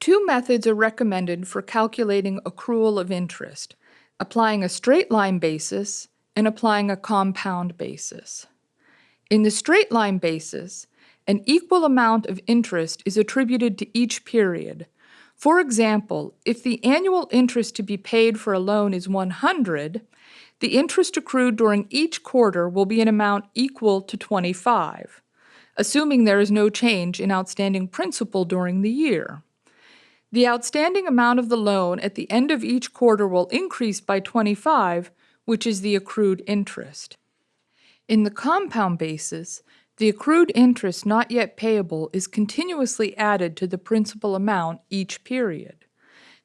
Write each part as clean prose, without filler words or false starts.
Two methods are recommended for calculating accrual of interest, applying a straight line basis and applying a compound basis. In the straight line basis, an equal amount of interest is attributed to each period. For example, if the annual interest to be paid for a loan is 100, the interest accrued during each quarter will be an amount equal to 25, assuming there is no change in outstanding principal during the year. The outstanding amount of the loan at the end of each quarter will increase by 25, which is the accrued interest. In the compound basis, the accrued interest not yet payable is continuously added to the principal amount each period.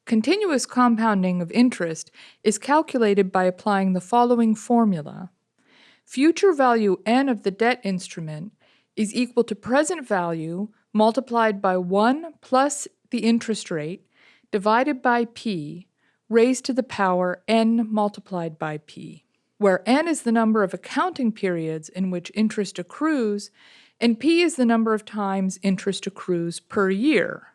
Continuous compounding of interest is calculated by applying the following formula. Future value n of the debt instrument is equal to present value multiplied by 1 plus the interest rate divided by p raised to the power n multiplied by p, where n is the number of accounting periods in which interest accrues and p is the number of times interest accrues per year.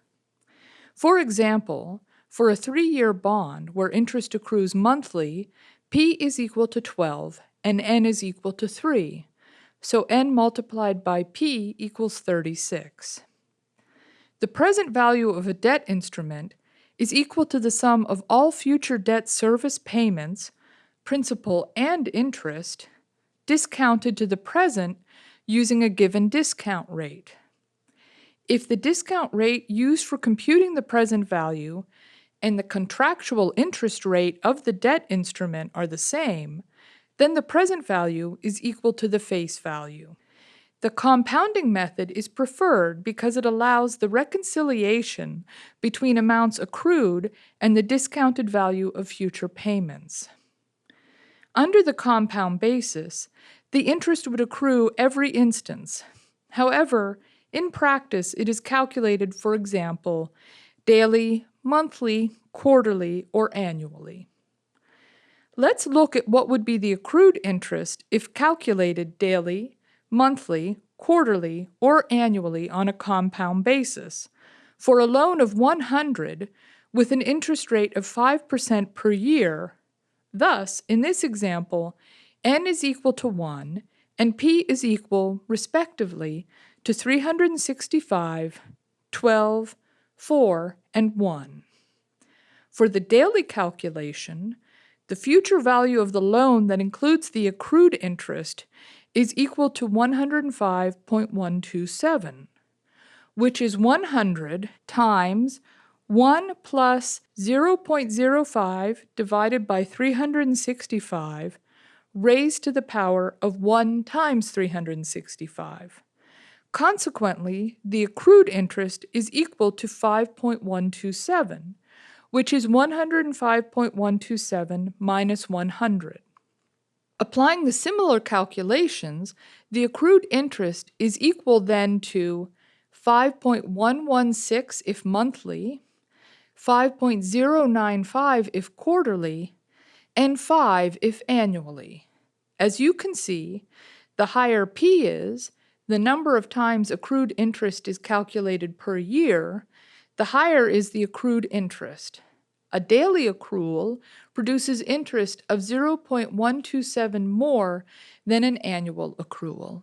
For example, for a 3-year bond where interest accrues monthly, p is equal to 12 and n is equal to 3, so n multiplied by p equals 36. The present value of a debt instrument is equal to the sum of all future debt service payments, principal and interest, discounted to the present using a given discount rate. If the discount rate used for computing the present value and the contractual interest rate of the debt instrument are the same, then the present value is equal to the face value. The compounding method is preferred because it allows the reconciliation between amounts accrued and the discounted value of future payments. Under the compound basis, the interest would accrue every instance. However, in practice, it is calculated, for example, daily, monthly, quarterly, or annually. Let's look at what would be the accrued interest if calculated daily, monthly, quarterly, or annually on a compound basis. For a loan of 100 with an interest rate of 5% per year, thus, in this example, n is equal to 1 and p is equal, respectively, to 365, 12, 4, and 1. For the daily calculation, the future value of the loan that includes the accrued interest is equal to 105.127, which is 100 times 1 plus 0.05 divided by 365 raised to the power of 1 times 365. Consequently, the accrued interest is equal to 5.127, which is 105.127 minus 100. Applying the similar calculations, the accrued interest is equal then to 5.116 if monthly, 5.095 if quarterly, and 5 if annually. As you can see, the higher P is, the number of times accrued interest is calculated per year, the higher is the accrued interest. A daily accrual produces interest of 0.127 more than an annual accrual.